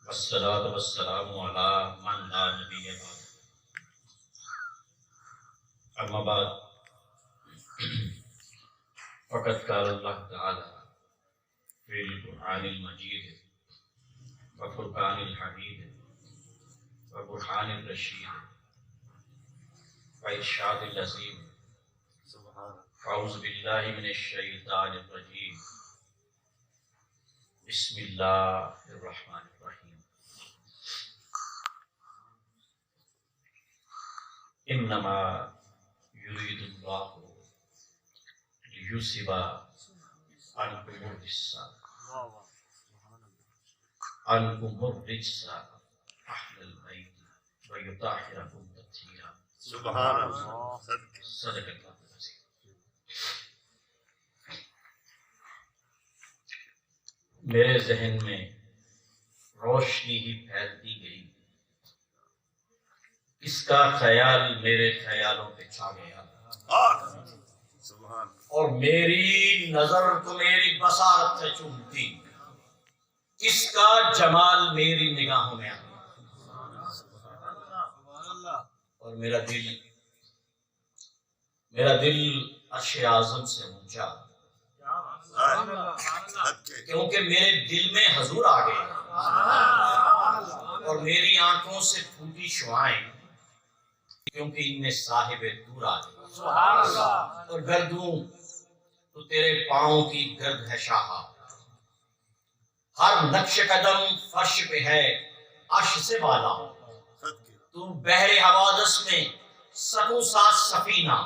والصلاة والسلام على من لا نبی بعد اما بعد فقد قال اللہ تعالی فی القرآن المجید وفرقان الحمید وبرہان الرشید وارشاد العظیم اعوذ باللہ من الشیطان الرجیم بسم اللہ الرحمن الرحیم انما یرید اللہ لیذہب عنکم الرجس اہل البیت ویطہرکم تطہیرا سبحان اللہ. صدق اللہ العظیم. میرے ذہن میں روشنی ہی پھیلتی گئی. اس کا خیال میرے خیالوں پہ چھا گیا سبحان اور میری نظر تو میری بصارت سے چومتی. اس کا جمال میری نگاہوں میں آ گیا اور میرا دل عرش اعظم سے اونچا کیونکہ میرے دل میں حضور آ گئے اور میری آنکھوں سے پھوٹی شعائیں کیونکہ ان میں صاحب دور آ گئے اور گردوں تو تیرے پاؤں کی گرد ہے شاہا. ہر نقش قدم فرش پہ ہے عرش سے بالا. تو بحر حوادث میں سبو ساز سفینہ.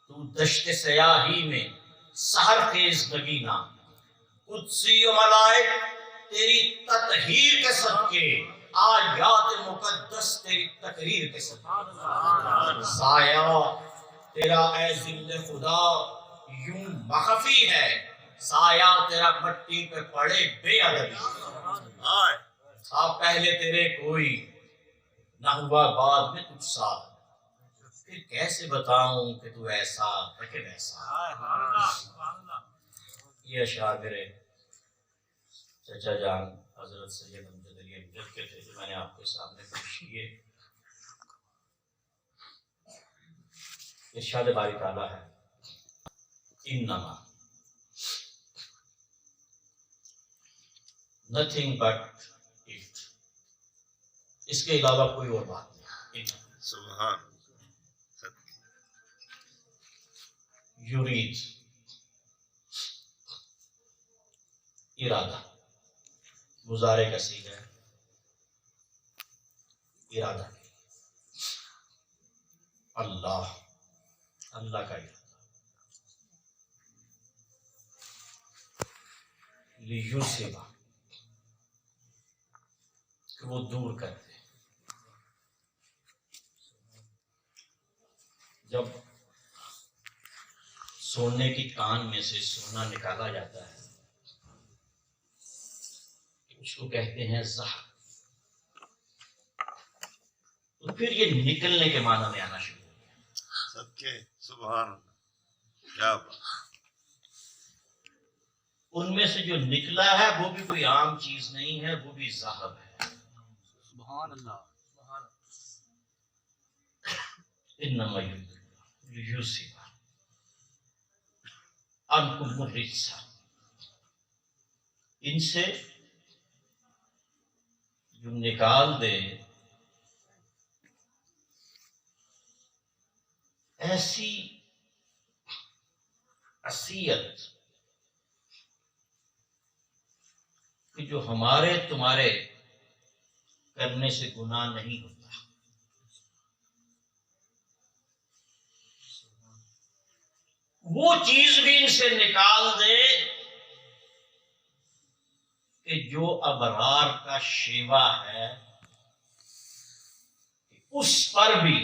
تو دشت سیاہی میں سحر خیز نگینہ. قدسی و ملائک تیری تطہیر کے صدقے آیات مقدس تیری تقریر کے صدقے. سایہ تیرا اے ذل خدا یوں مخفی ہے. سایہ تیرا مٹی پہ پڑے بے ادبی. تھا پہلے تیرے کوئی نہ ہوا بعد میں تجھ سا. پھر کیسے بتاؤں کہ تو ایسا ہے کہ ویسا. یہ اشعار میرے چچا جان حضرت سید امجد علی امجد کے تھے جو میں نے آپ کے سامنے پیش کیے. ارشاد باری تعالیٰ ہے انما nothing but it. اس کے علاوہ کوئی اور بات نہیں. سبحان یرید ارادہ مضارع کا صیغہ ہے. ارادہ اللہ اللہ کا ارادہ. لیذہب کہ وہ دور کر دے. جب سونے کی کان میں سے سونا نکالا جاتا ہے اس کو کہتے ہیں زہر. تو پھر یہ نکلنے کے معنی میں آنا شروع ہو گیا. صدقے سبحان اللہ. کیا بات. ان میں سے جو نکلا ہے وہ بھی کوئی عام چیز نہیں ہے, وہ بھی ذہب ہے. سبحان اللہ. انما لیذہب عنکم الرجس. ان سے جو نکال دے ایسی اذیت کہ جو ہمارے تمہارے کرنے سے گناہ نہیں ہوتا. وہ چیز بھی ان سے نکال دے کہ جو ابرار کا شیوا ہے اس پر بھی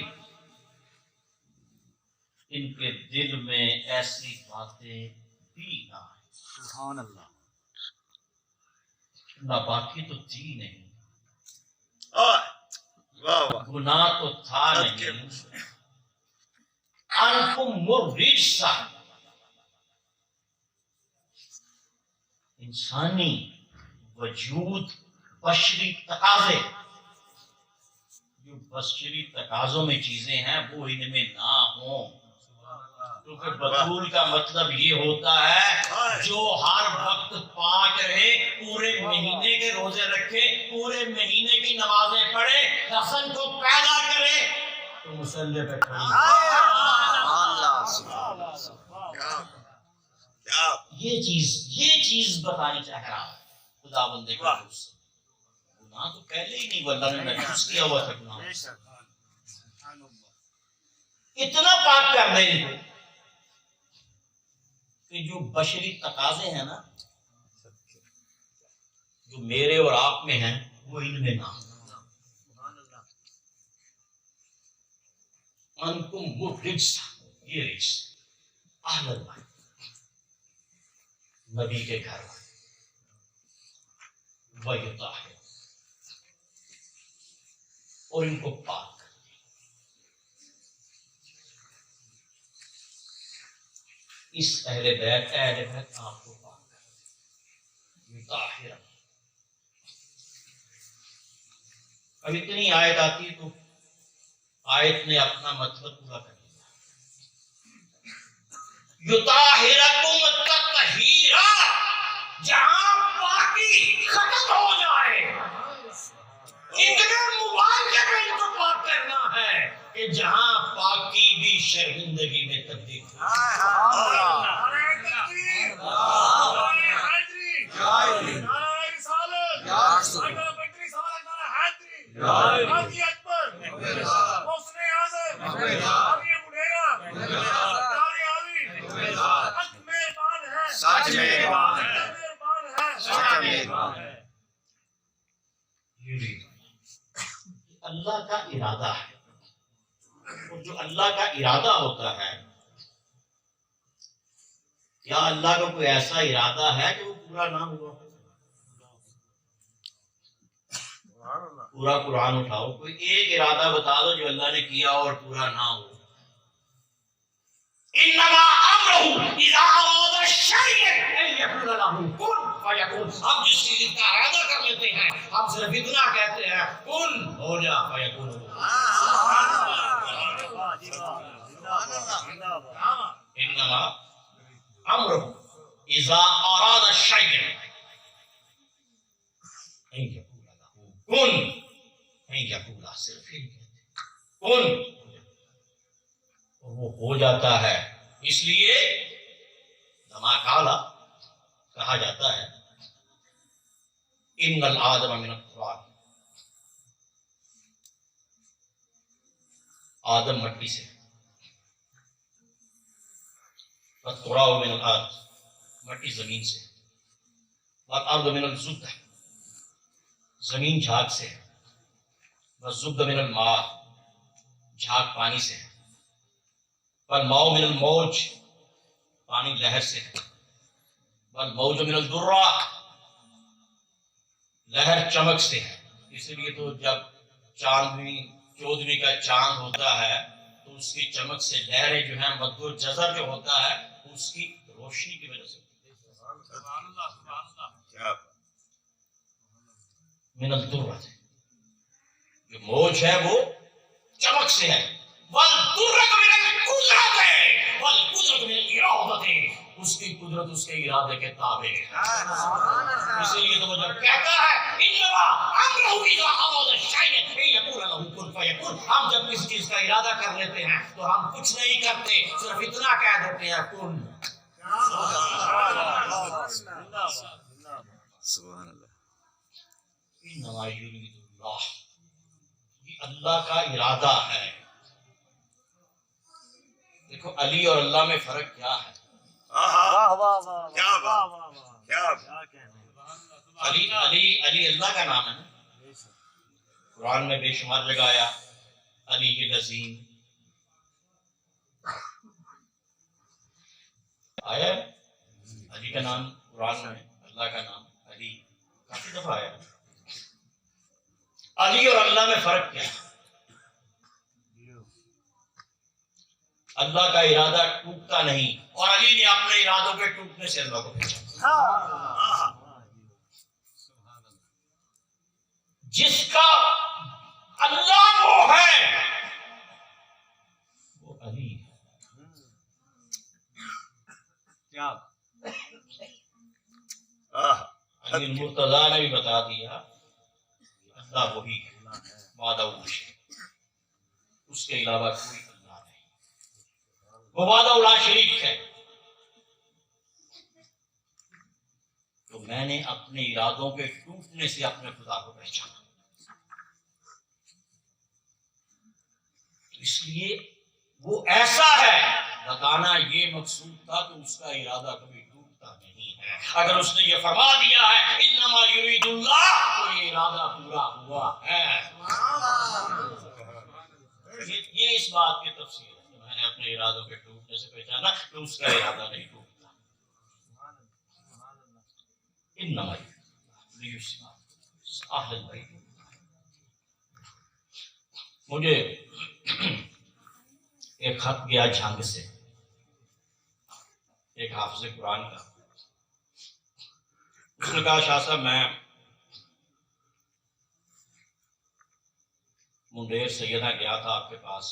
ان کے دل میں ایسی باتیں بھی نہ آئیں. سبحان اللہ. ناپاکی تو تھی نہیں, واہ واہ. گناہ تو تھا نہیں. عنکم الرجس انسانی وجود بشری تقاضے، جو بشری تقاضوں میں چیزیں ہیں وہ ان میں نہ ہوں، کیونکہ بطول کا مطلب یہ ہوتا ہے جو ہر وقت پاک رہے، پورے مہینے کے روزے رکھے، پورے مہینے کی نمازیں پڑھے، حسن کو پیدا کرے تو مسلح پہ کھڑی یہ چیز بتانی چاہ رہا ہے خدا بندے کا دوست۔ گناہ تو پہلے ہی نہیں، اللہ نے محسوس کیا ہوا تھا گناہ، اتنا پاک کر دے ان کو کہ جو بشری تقاضے ہیں نا، جو میرے اور آپ میں ہیں وہ ان میں نہ، انکم وہ رجس، یہ رجس اہل اللہ، نبی کے گھر ویطاہر، اور ان کو پاک کر دیں۔ اس اہل بیت آپ کو پاک کر دیں، ویطاہر۔ اب اتنی آیت آتی تو آیت نے اپنا مطلب پورا کر دیا، یطاہرکم تطہیرا، جہاں پاکی ختم ہو جائے، اتنے مبارکے میں ان کو پاک کرنا ہے کہ جہاں پاکی بھی شرمندگی میں تبدیل ہو۔ اللہ کا ارادہ ہے، اور جو اللہ کا ارادہ ہوتا ہے، کیا اللہ کا کوئی ایسا ارادہ ہے کہ وہ پورا نہ ہوا؟ پورا قرآن اٹھاؤ، کوئی ایک ارادہ بتا دو جو اللہ نے کیا اور پورا نہ ہو۔ انما امرہ اذا اراد شیئا ان یقول له کن فیکون۔ ہم جس چیز کا ارادہ کر لیتے ہیں ہم صرف اتنا کہتے ہیں کن ہو جا فیکون۔ انما امرہ اذا اراد شیئا ان یقول له کن، ان یقول، صرف یہ کہتے کن، وہ ہو جاتا ہے۔ اس لیے دھماکالا کہا جاتا ہے ان الآدم من التراب، آدم مٹی سے، والتراب من الارض، مٹی زمین سے، والارض من الزبدہ، زمین جھاگ سے، والزبدہ من الماء، جھاگ پانی سے، والماء من الموج، پانی لہر سے، والموج من الدرہ، لہر چمک سے ہے۔ اسی لیے تو جب چودھویں کا چاند ہوتا ہے تو اس کی چمک سے لہریں جو ہیں، مد و جزر جو ہوتا ہے اس کی روشنی کی وجہ سے، من الدرہ، جو موج ہے وہ چمک سے ہے، والدرہ من القدرت ہے، والقدرت من الارادت، اس کی قدرت اس کے ارادے کے تابع ہے۔ اسی لیے تو وہ جب کہتا ہے انما امرہ اذا اراد شیئا ان یقول له کن فیکون، ہم جب کسی چیز کا ارادہ کر لیتے ہیں تو ہم کچھ نہیں کرتے، صرف اتنا کہہ دیتے ہیں کن۔ سبحان اللہ۔ انما یرید اللہ، یہ اللہ کا ارادہ ہے۔ دیکھو علی اور اللہ میں فرق کیا ہے؟ علی اللہ کا نام ہے نا، قرآن میں بے شمار لگایا علی العظیم آیا ہے، علی کا نام قرآن میں، اللہ کا نام علی کافی دفعہ آیا ہے۔ علی اور اللہ میں فرق کیا ہے؟ اللہ کا ارادہ ٹوٹتا نہیں، اور علی نے اپنے ارادوں کے ٹوٹنے سے اللہ کو بھیجا۔ جس کا اللہ وہ ہے وہ علی ہے. کیا علی المرتضیٰ نے بھی بتا دیا اللہ وہی ہے وعدہ اس کے علاوہ کوئی اللہ نہیں. وہ وعدہ لا شریک ہے. تو میں نے اپنے ارادوں کے ٹوٹنے سے اپنے خدا کو پہچانا. اس لیے وہ ایسا ہے بتانا یہ مقصود تھا کہ اس کا ارادہ کبھی ٹوٹتا نہیں ہے. اگر اس نے یہ فرما دیا ہے انما یرید اللہ تو یہ ارادہ پورا ہوا ہے. یہ اس بات کی تفسیر ہے کہ میں نے اپنے ارادوں کے ٹوٹنے سے پہچانا کہ اس کا ارادہ نہیں ٹوٹتا. انما اہل البیت. مجھے ایک خط گیا جھنگ سے ایک حافظ قرآن کا. اس نے کہا شاہ صاحب میں منڈیر سیدہ گیا تھا آپ کے پاس.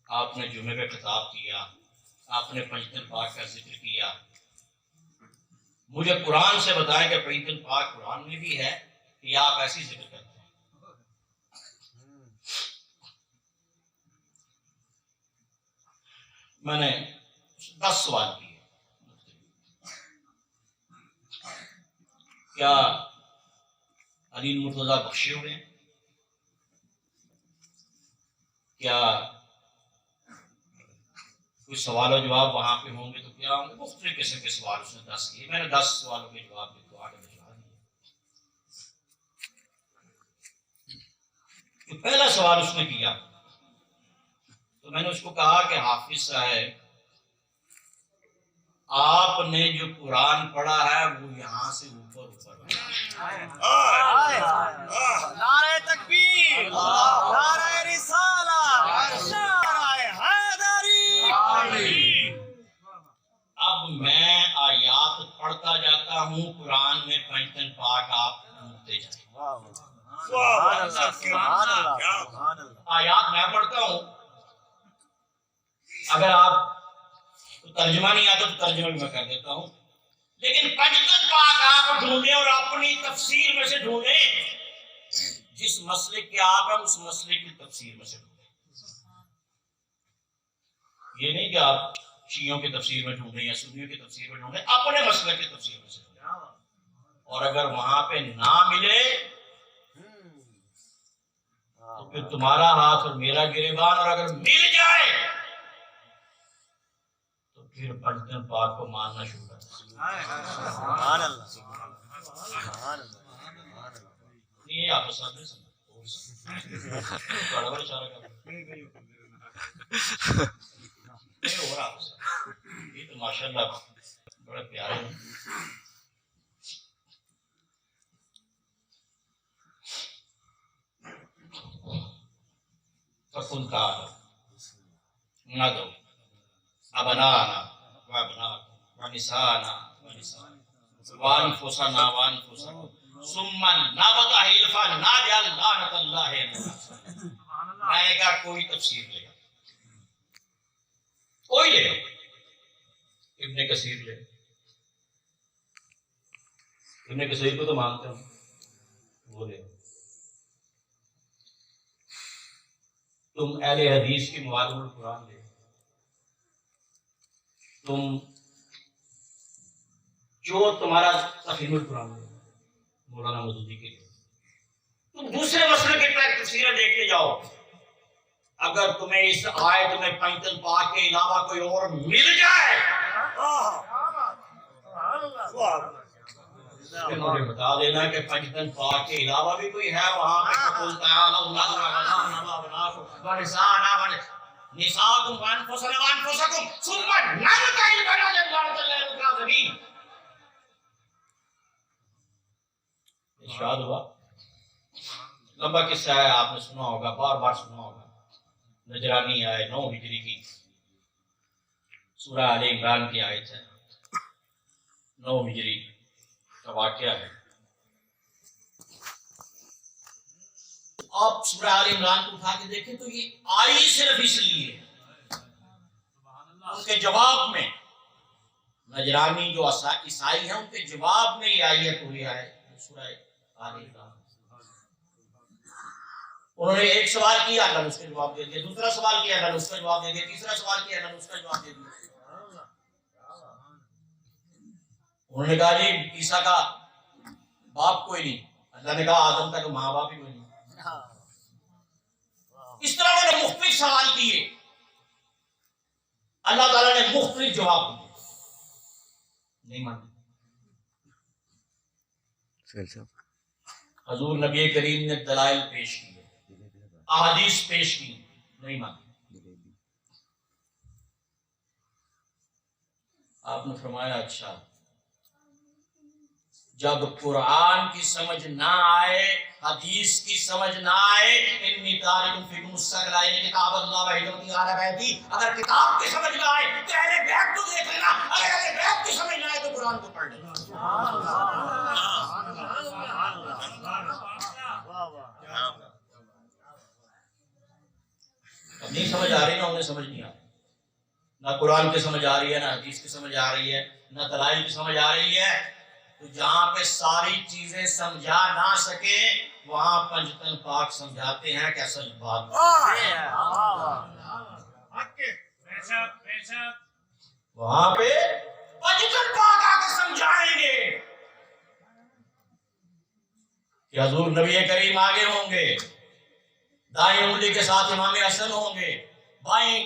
آپ نے جمعے پہ خطاب کیا, آپ نے پنجتن پاک کا ذکر کیا. مجھے قرآن سے بتائیں کہ پنجتن پاک قرآن میں بھی ہے کہ آپ ایسی ذکر کرتے ہیں. میں نے 10 سوال کیے. کیا علی المرتضیٰ بخشے ہوئے ہیں؟ کیا کوئی سوال و جواب وہاں پہ ہوں گے تو کیا ہوں گے؟ مختلف قسم کے سوال اس نے 10 کیے. میں نے 10 سوالوں کے جواب دیے تو آگے بجھا دیے. پہلا سوال اس نے کیا تو میں نے اس کو کہا کہ حافظ صاحب آپ نے جو قرآن پڑھا ہے وہ یہاں سے اوپر نعرہ تکبیر، نعرہ رسالہ، نعرہ حیدری. اب میں آیات پڑھتا جاتا ہوں قرآن میں پنجتن پاک آپ ڈھونڈتے جائیں. آیات میں پڑھتا ہوں, اگر آپ ترجمہ نہیں آتا تو ترجمہ بھی میں کر دیتا ہوں, لیکن پنجتن پاک آپ ڈھونڈیں اور اپنی تفسیر میں سے ڈھونڈیں. جس مسئلے کے آپ ہیں اس مسئلے کی تفسیر میں سے ڈھونڈیں. یہ نہیں کہ آپ شیعوں کی تفسیر میں ڈھونڈیں یا سنیوں کی تفسیر میں ڈھونڈیں, اپنے مسئلے کی تفسیر میں سے ڈھونڈیں. اور اگر وہاں پہ نہ ملے تو پھر تمہارا ہاتھ اور میرا گریبان, اور اگر مل جائے تو پھر پنجتن پاک کو ماننا شروع کر دیں. سبحان اللہ، سبحان اللہ. نہیں آپ ساتھ نہیں سمجھ بڑا بڑا اشارہ کر نہیں ہو رہا. یہ تو ماشاء اللہ بڑے پیارے ہیں. فقل تعالوا ندعو أبناءنا وأبناءكم ونساءنا ونساءكم وأنفسنا وأنفسكم ثم نبتهل فنجعل لعنة الله على الكاذبين. میں کہا کوئی تفسیر لے گا, کوئی لے گا. ابن کثیر لے, ابن کثیر کو تو مانتے ہوں, وہ لے. تم اہل حدیث کی معالم القرآن لے, تم جو تمہارا تفہیم القرآن لے مولانا مودودی کے لیے, تم دوسرے مسئلے کی تفسیریں دیکھتے جاؤ. اگر تمہیں اس آیت میں پنجتن پاک کے علاوہ کوئی اور مل جائے پھر مجھے بتا دینا کہ پنجتن پاک کے علاوہ بھی کوئی ہے وہاں پہ. فقل تعالوا ندعو أبناءنا وأبناءكم ونساءنا ونساءكم وأنفسنا وأنفسكم ثم نبتهل فنجعل لعنة الله على الكاذبين. ارشاد ہوا, لمبا قصہ ہے, آپ نے سنا ہوگا, بار بار سنا ہوگا. نجرانی آئے 9 ہجری کی سورہ آل عمران کی آیت ہے. 9 ہجری کا واقعہ ہے. آپ سورہ آل عمران کو اٹھا کے دیکھیں تو یہ آئی صرف اس لیے ان کے جواب میں نجرانی جو عیسائی ہیں ان کے جواب میں یہ آیت ہوئی ہے سورہ آل عمران. انہوں نے ایک سوال کیا، اللہ نے اس کا جواب دے دیا، دوسرا سوال کیا، اللہ نے اس کا جواب دے دیا، تیسرا سوال کیا، اللہ نے اس کا جواب دے دیا. انہوں نے کہا جی عیسیٰ کا باپ کوئی نہیں، اللہ نے کہا آدم کا تو ماں باپ ہی کوئی نہیں. اس طرح انہوں نے مختلف سوال کیے، اللہ تعالیٰ نے مختلف جواب دیے، نہیں مانتے. حضور نبی کریم نے دلائل پیش کیے، احادیث پیش کی، نہیں مانتے. آپ نے فرمایا اچھا جب قرآن کی سمجھ نہ آئے، حدیث کی سمجھ نہ آئے، انی تارک فیکم الثقلین کتاب اللہ و حکمت اہل بیتی، اگر کتاب کی سمجھ نہ آئے تو اہل بیت کو دیکھ لینا، اگر اہل بیت کی سمجھ نہ آئے تو قرآن کو پڑھ لینا. اب نہیں سمجھ آ رہی، نہ انہیں سمجھ نہیں آ رہی، نہ قرآن کی سمجھ آ رہی ہے، نہ حدیث کی سمجھ آ رہی ہے، نہ دلائل کی سمجھ آ رہی ہے. تو جہاں پہ ساری چیزیں سمجھا نہ سکے وہاں پنجتن پاک سمجھاتے ہیں کہ اصل بات وہاں پہ پنجتن پاک آ کے سمجھائیں گے کہ حضور نبی کریم آگے ہوں گے، دائیں انگلی کے ساتھ امام حسن ہوں گے، بائیں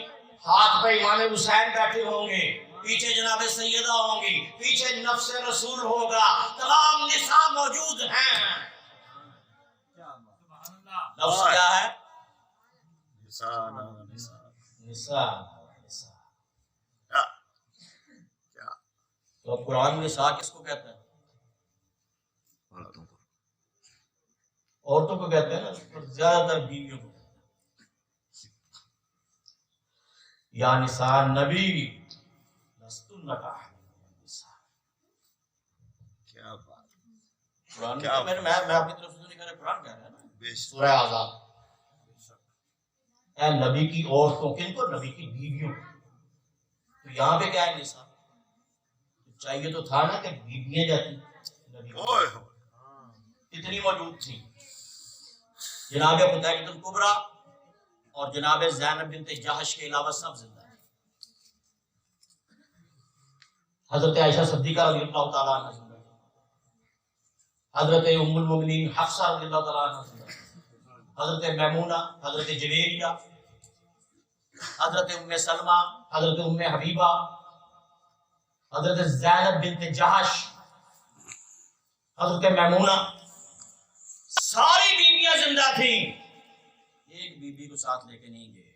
ہاتھ پہ امام حسین بیٹھے ہوں گے، پیچھے جناب سیدہ ہوں گی، پیچھے نفس رسول ہوگا، تمام نساء موجود ہیں. نفس کیا ہے؟ نساء. تو اب قرآن نساء کس کو کہتا ہے؟ عورتوں کو کہتے ہیں نا، زیادہ تر بیویوں کو. یا نساء نبی کیا بات، قرآن میں اپنی طرف سے نہیں کہہ رہا، قرآن کہہ رہا ہے نا سورہ احزاب. اے نبی کی عورتوں، کن کو؟ نبی کی بیویوں. تو یہاں پہ کیا ہے نساء؟ چاہیے تو تھا نا کہ بیویاں جاتی نبی کتنی موجود تھیں. جناب قتیبہ الکبریٰ اور جناب زینب بنت جحش کے علاوہ سب زندہ ہیں. حضرت عائشہ صدیقہ رضی اللہ تعالیٰ عنہ زندہ ہیں، حضرت ام المؤمنین حفصہ رضی اللہ تعالیٰ عنہ زندہ ہیں، حضرت میمونہ، حضرت جویریہ، حضرت ام سلمہ، حضرت ام حبیبہ، حضرت زینب بنت جحش، حضرت میمونہ، ساری بیویاں زندہ تھیں. ایک بیوی کو ساتھ لے کے نہیں گئے،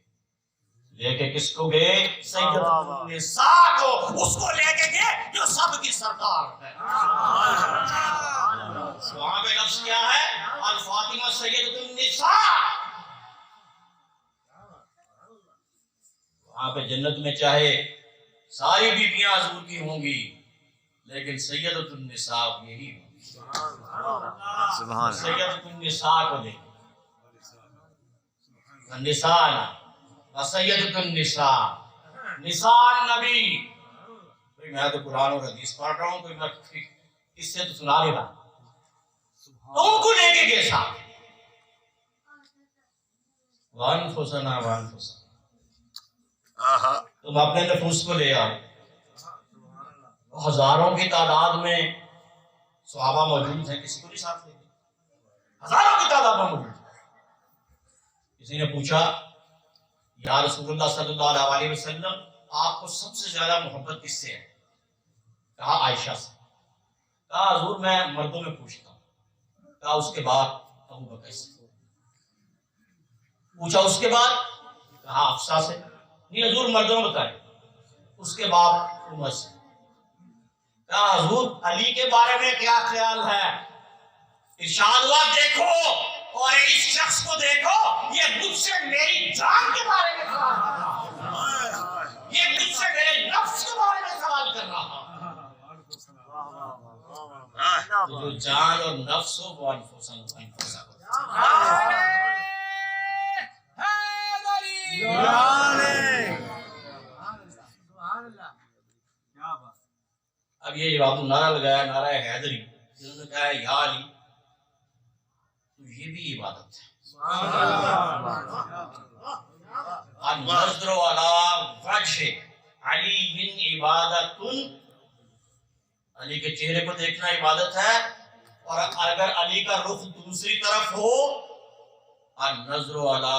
لے کے کس کو گئے؟ سیدۃ النساء کو. اس کو لے کے گئے جو سب کی سرکار ہے. وہاں پہ لفظ کیا ہے؟ الفاطمہ سیدۃ النساء. وہاں پہ جنت میں چاہے ساری بیویاں حضور کی ہوں گی لیکن سیدۃ النساء یہی ہوں گی. سیدۃ النساء کو دیکھیں، نساء سیدۃ النساء، نساء نبی. میں تو قرآن اور حدیث پڑھ رہا ہوں، کوئی میں کس سے تو سنا لے رہا. ان کو لے کے گئے ساتھ. وانفسنا وانفسنا، تم اپنے نفوس کو لے آؤ. ہزاروں کی تعداد میں صحابہ موجود ہیں، کسی کو نہیں ساتھ لے گئے. ہزاروں کی تعداد میں موجود ہیں. کسی نے پوچھا یا رسول اللہ صلی اللہ علیہ وسلم آپ کو سب سے زیادہ محبت کس سے ہے؟ کہا عائشہ سے. کہا حضور میں مردوں میں پوچھتا ہوں. کہا اس کے بعد ابو بکر سے. پوچھا اس کے بعد؟ کہا حفصہ سے. نہیں حضور مردوں میں بتائیں. اس کے بعد عمر سے. کہا حضور علی کے بارے میں کیا خیال ہے؟ ارشاد ہوا دیکھو اور اس شخص کو دیکھو، یہ مجھ سے میری جان کے بارے میں سوال کر رہا، یہ مجھ سے میرے نفس کے بارے میں سوال کر رہا. جو جان اور نفس ہو وہ انفسن. اب یہ جواب نعرہ لگایا نعرہ حیدری، جنہوں نے کہا یا علی، تو یہ بھی عبادت ہے۔ النظر علی وجہ علی عبادت، علی کے چہرے کو دیکھنا عبادت ہے، اور اگر علی کا رخ دوسری طرف ہو، النظر علی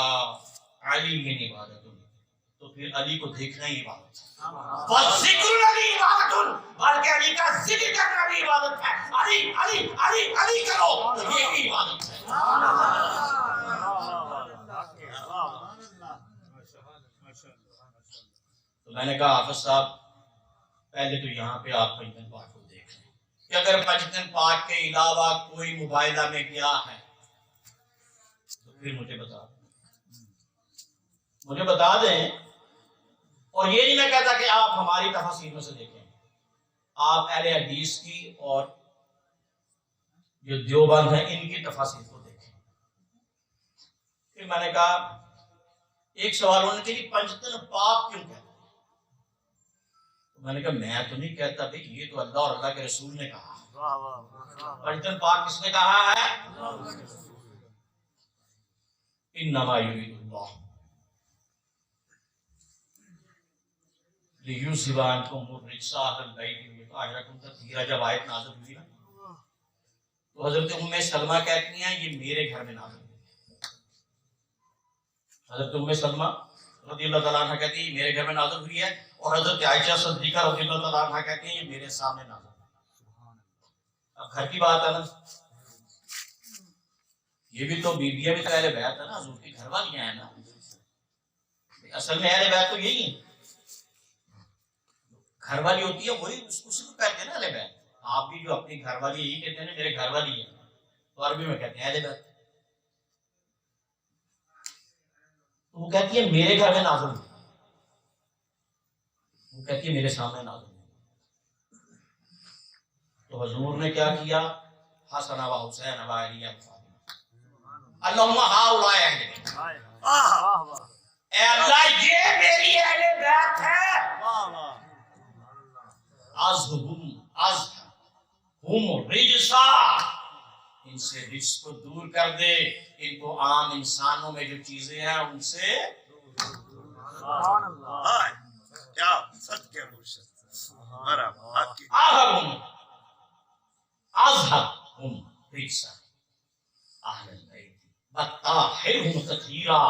علی عبادت، تو پھر علی کو دیکھنا ہی عبادت ہے۔ وذکر علی عبادت، بلکہ علی کا ذکر کرنا بھی عبادت ہے۔ علی علی علی علی کرو تو یہ بھی عبادت ہے۔ تو میں نے کہا حافظ صاحب پہلے تو یہاں پہ آپ پنجتن پاک کو دیکھ لیں کہ اگر پنجتن پاک کے علاوہ کوئی مباحثہ میں کیا ہے تو پھر مجھے بتا دیں۔ اور یہ نہیں میں کہتا کہ آپ ہماری تفاسیر میں سے دیکھیں، آپ اہل حدیث کی اور جو دیوبند ہیں ان کی تفاسیر کو دیکھیں۔ پھر میں نے کہا ایک سوال ہونے کے لیے پنجتن پاک کیوں کہتے ہیں؟ میں نے کہا میں تو نہیں کہتا بھائی، یہ تو اللہ اور اللہ کے رسول نے کہا۔ پنجتن پاک کس نے کہا ہے؟ انما یرید اللہ لیذھب عنکم الرجس اہل البیت ویطہرکم تطہیرا، جب آیت نازل ہوئی نا تو حضرت ام سلمہ کہتی ہیں یہ میرے گھر میں نازل ہوئی۔ حضرت ام سلمہ رضی اللہ تعالیٰ عنہ کہتی ہیں یہ میرے گھر میں نازل ہوئی ہے، اور حضرت عائشہ صدیقہ رضی اللہ تعالیٰ عنہ کہتی ہیں یہ میرے سامنے نازل ہوئی۔ اب گھر کی بات ہے نا، یہ بھی تو بیویاں بھی تو اہل بیت ہے نا، حضور کی گھر والیاں ہیں نا، اصل میں اہل بیت تو یہی ہے، گھر والی ہوتی ہے وہی اس کو کہتے ہیں نا اہل بیت۔ آپ بھی جو اپنی گھر والی یہی کہتے ہیں نا میرے گھر والی ہے، تو عربی میں کہتے ہیں اہل بیت۔ تو وہ کہتی ہے میرے گھر میں نازل ہوئی، وہ کہتی ہے میرے سامنے نازل ہوئی۔ تو حضور نے کیا کیا؟ حسن و حسین و علی و فاطمہ، اللہم ہؤلاء اہل بیت، اے اللہ یہ میری اہل بیت ہے، ازہم رجسا، ان سے رجس کو دور کر دے، ان کو عام انسانوں میں جو چیزیں ہیں ان سے کیا سچ کیا مرشد ہمارا حق کی ازہم رجسا اہل البیت وطہرہم تطہیرا،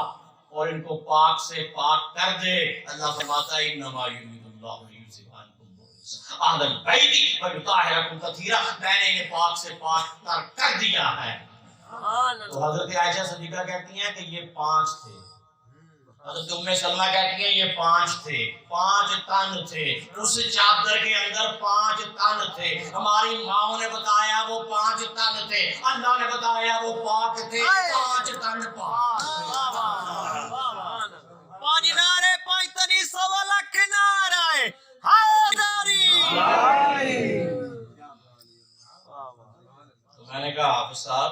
اور ان کو پاک سے پاک کر دے۔ اللہ فرماتا ہے انما یرید اللہ لیذھب عنکم الرجس اہل البیت ویطہرکم تطہیرا، میں نے انہیں پاک سے پاک کر دیا ہے۔ تو حضرت عائشہ صدیقہ کہتی ہیں کہ یہ 5 تھے، حضرت ام سلمہ کہتی ہیں یہ 5 تھے، 5 تن تھے، اس چادر کے اندر 5 تن تھے، ہماری ماں نے بتایا وہ 5 تن تھے، اللہ نے بتایا وہ پاک تھے، 5 تن پاک۔ پانچ نعرے پنجتنی، 1.25 لاکھ نعرے حیدری۔ تو میں نے کہا حافظ صاحب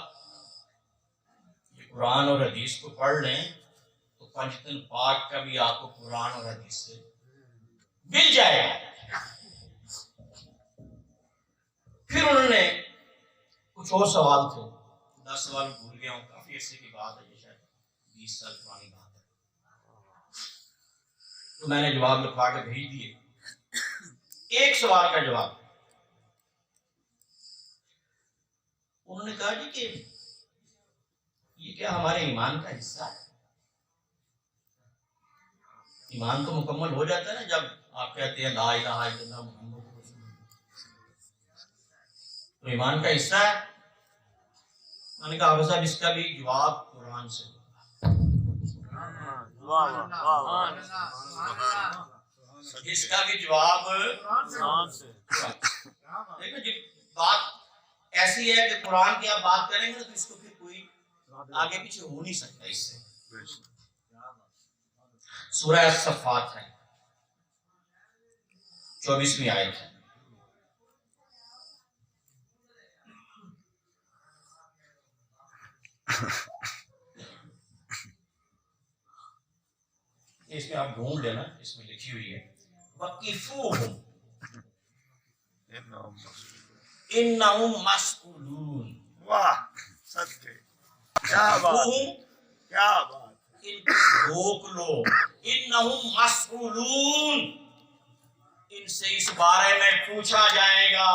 یہ قرآن اور حدیث کو پڑھ لیں تو پنجتن پاک کا بھی آپ کو قرآن اور حدیث سے مل جائے گا۔ پھر انہوں نے کچھ اور سوال تھے، 10 سوال بھول گیا ہوں، کافی عرصے کی بات ہے، یہ شاید 20 سال پرانی بات ہے، تو میں نے جواب لکھوا کے بھیج دیے۔ ایک سوال کا جواب انہوں نے کہا جی کہ یہ کیا ہمارے ایمان کا حصہ ہے؟ ایمان تو مکمل ہو جاتا ہے نا جب آپ کہتے ہیں لا الہ الا اللہ محمد رسول اللہ، تو ایمان کا حصہ ہے۔ میں نے کہا حافظ صاحب اس کا بھی جواب قرآن سے ہوگا۔ اس کا بھی جواب دیکھو جب بات ایسی ہے کہ قرآن کی آپ بات کریں گے تو اس کو پھر کوئی آگے پیچھے ہو نہیں سکتا۔ اس سے سورہ الصفات ہے، 24ویں آیت ہے، اس میں آپ ڈھونڈ لینا، اس میں لکھی ہوئی ہے وقفوہم انہم مسئولون. واہ صدقے کیا بات وقفوہم کیا بات ان کو روک لو، انہم مسئولون ان سے اس بارے میں پوچھا جائے گا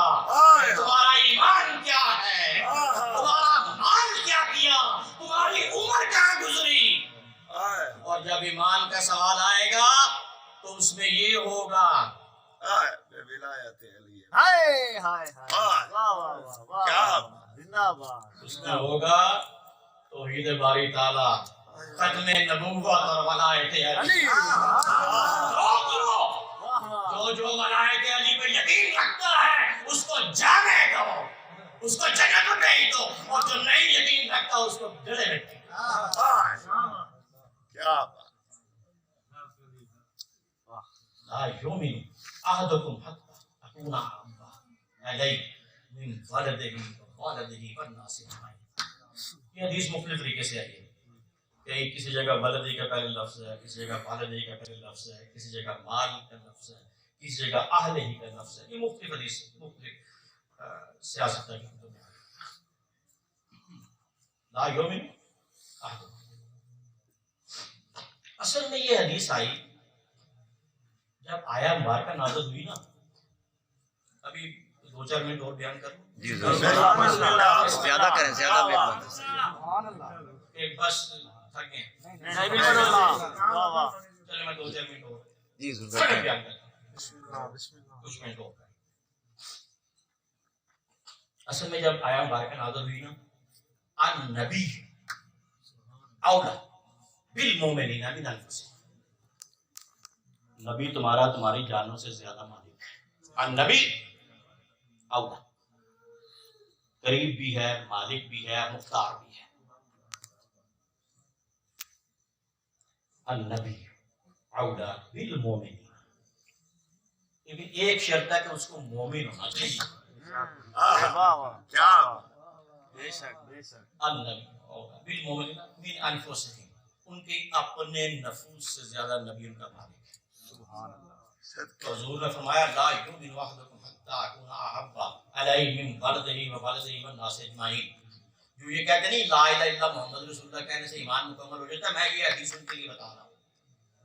تمہارا ایمان کیا ہے، تمہارا مال کیا کیا، تمہاری عمر کیا گزری. اور جب ایمان کا سوال آئے گا تو اس میں یہ ہوگا ولایت علی ہائے ہائے ہائے واہ واہ واہ واہ واہ کیا زندہ باد اس میں ہوگا توحید باری تعالیٰ، ختم نبوت اور ولایت علی. علی روک لو، واہ واہ جو ولایت علی پہ یقین رکھتا ہے اس کو جانے دو، اس کو جنت میں بھیج دو، اور جو نہیں یقین رکھتا اس کو گلے رکھے. کیا بات لا یؤمن احدکم حتی اکون احب الیہ من ولدہ والناس اجمعین. یہ حدیث مختلف طریقے سے آئی ہے، کہیں کسی جگہ ولدی کا پہلے لفظ ہے، کسی جگہ والدی کا پہلے لفظ ہے، کسی جگہ مال کا لفظ ہے، کسی جگہ اہل ہی کا لفظ ہے. یہ مختلف حدیث مختلف سیاست کی کتب میں لا یؤمن احدکم. اصل میں یہ حدیث آئی جب آیا مبارکہ نازل ہوئی نا. ابھی 2-4 منٹ اور بیان کروں. جی زیادہ کریں، زیادہ مہربانی. ایک بس تھک گئے. نہیں بالکل اللہ واہ واہ چلے میں 2-4 منٹ اور جی ضرور. بیان کرتا ہوں. کچھ منٹ اور. اصل میں جب آیا مبارکہ نازل ہوئی نا، النبی اولا بالمومنین من انفسہم، نبی تمہاری جانوں سے زیادہ مالک ہے. النبی اولا، قریب بھی ہے، مالک بھی ہے، مختار بھی ہے. النبی اولا بالمومنین، لیکن ایک شرط ہے کہ اس کو مومن ہونا چاہیے. واہ واہ کیا بے شک بے شک النبی اولا بالمومنین من انفسہم، ان کے اپنے نفوس سے زیادہ نبی ان کا مالک ہے. سبحان اللہ صدقے حضور نے فرمایا لا یؤمن احدکم حتی اکون احب الیہ من ولدہ ووالدہ والناس اجمعین. جو یہ کہتے نہیں لا الہ الا اللہ محمد رسول اللہ کہنے سے ایمان مکمل ہو جاتا ہے، میں یہ حدیث ان کے لیے بتا رہا ہوں،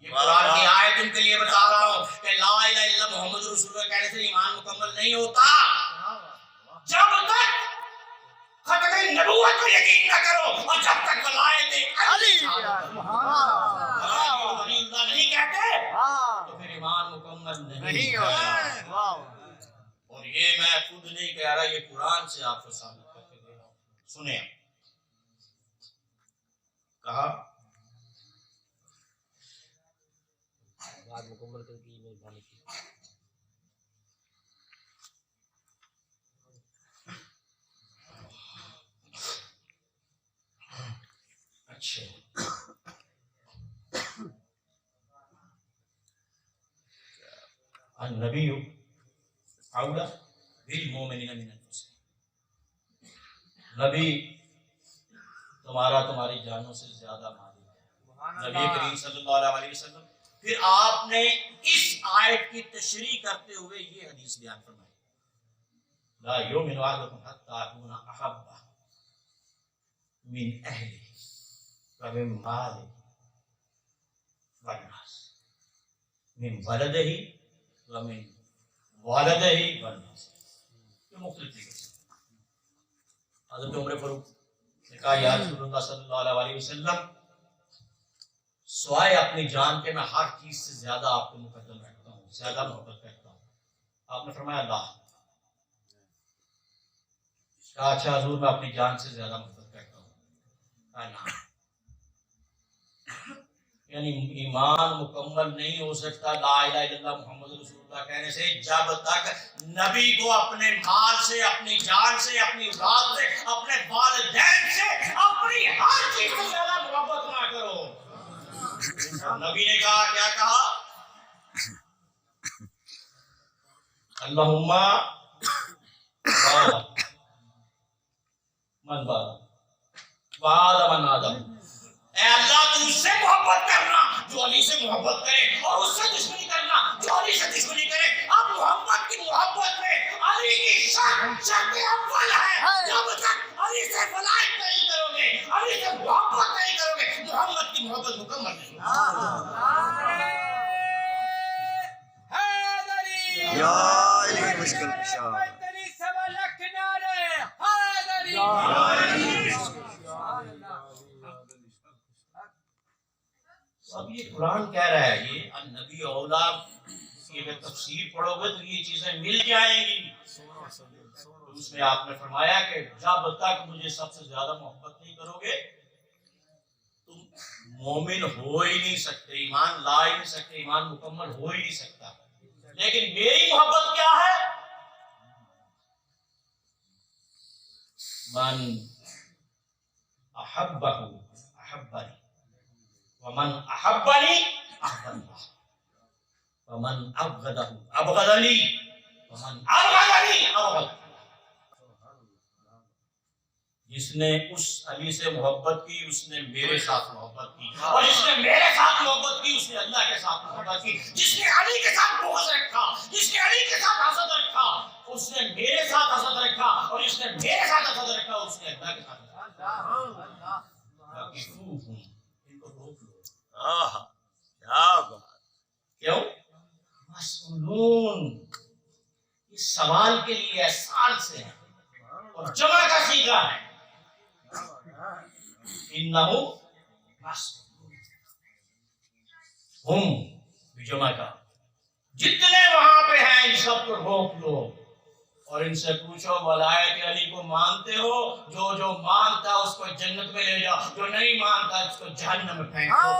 یہ قرآن کی آیت ان کے لیے بتا رہا ہوں کہ لا الہ الا اللہ محمد رسول اللہ کہنے سے ایمان مکمل نہیں ہوتا. جب تک ختم نبوت کو یقین نہ کرو اور جب تک ولایت علی علی ولی اللہ نہیں کہتے تو پھر ایمان مکمل نہیں نہیں ہوتا واہ اور یہ میں خود نہیں کہہ رہا، یہ قرآن سے آپ کو ثابت کر کے دے رہا ہوں. سنیں، کہا بات مکمل کر کی مہربانی کی. اچھا النبی اولا بالمومنین من انفسہم، نبی تمہاری جانوں سے زیادہ مالک ہے. نبی کریم صلی اللہ علیہ وسلم پھر آپ نے اس آیت کی تشریح کرتے ہوئے یہ حدیث بیان فرمائی لا یؤمن احدکم حتی اکون احب من اہلہ ومن مالہ والناس من ولدہ ومن والدہ والناس. یہ مختلف طریقے سے حضرت عمر فاروق نے کہا یا رسول اللہ صلی اللہ علیہ وسلم سوائے اپنی جان کے میں ہر چیز سے زیادہ آپ کو مقدم رکھتا ہوں، زیادہ محبت کرتا ہوں. آپ نے فرمایا اللہ. کہا اچھا حضور میں اپنی جان سے زیادہ محبت کرتا ہوں. کہا نہ، یعنی ایمان مکمل نہیں ہو سکتا لا الہ الا اللہ محمد رسول اللہ کہنے سے جب تک نبی کو اپنے مال سے، اپنی جان سے، اپنی اولاد سے، اپنے والدین سے، اپنی ہر چیز سے زیادہ محبت نہ کرو. نبی نے کہا کیا کہا؟ اللہم بارک من بارک وآدم من آدم. اے اللہ تو اس سے محبت کرنا جو علی سے محبت کرے اور اس سے دشمنی کرنا جو علی سے دشمنی کرے. اب محمد کی محبت میں علی کی شرط اول ہے. جب تک علی سے ولایت نہیں کرو گے, علی سے محبت نہیں کرو گے, محمد کی محبت مکمل نہیں ہوگی. یا علی مشکل کشا. اب یہ قرآن کہہ رہا ہے, یہ النبی اولا کی اگر تفسیر پڑھو گے تو یہ چیزیں مل جائیں گی. تو اس میں آپ نے فرمایا کہ جب تک مجھے سب سے زیادہ محبت نہیں کرو گے تم مومن ہو ہی نہیں سکتے, ایمان لا ہی نہیں سکتے, ایمان مکمل ہو ہی نہیں سکتا. لیکن میری محبت کیا ہے؟ من احبہ احبنی ومن احبنی احبنی ومن ابغضہ ابغضنی ومن ابغضنی ابغضنی. جس نے اس علی سے محبت کی اس نے میرے ساتھ محبت کی, اور جس نے میرے ساتھ محبت کی اس نے اللہ کے ساتھ محبت کی. جس نے علی کے ساتھ بغض رکھا, جس نے علی کے ساتھ حسد رکھا اس نے میرے ساتھ حسد رکھا, اور جس نے میرے ساتھ حسد رکھا اس نے اللہ کے ساتھ رکھا. ان کو روک لو. کیا بات. کیوں؟ مسئولون اس سوال کے لیے سال سے ہے اور جمع کا سیکھا ہے. انہو مسئولون ہم بجمع کا, جتنے وہاں پہ ہیں ان سب کو روک لو اور ان سے پوچھو ولایت علی کو مانتے ہو؟ جو جو مانتا اس کو جنت میں لے جاؤ, جو نہیں مانتا اس کو جہنم میں پھینک دو.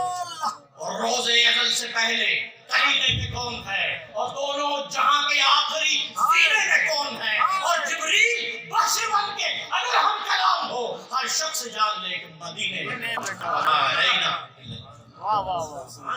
اور روز ازل سے پہلے قرینے میں کون ہے, اور دونوں جہاں کے آخری سینے میں کون ہے, اور جبریل بخش بن کے اگر ہم کلام ہو ہر شخص جان لے کہ مدینے میں واہ واہ واہ.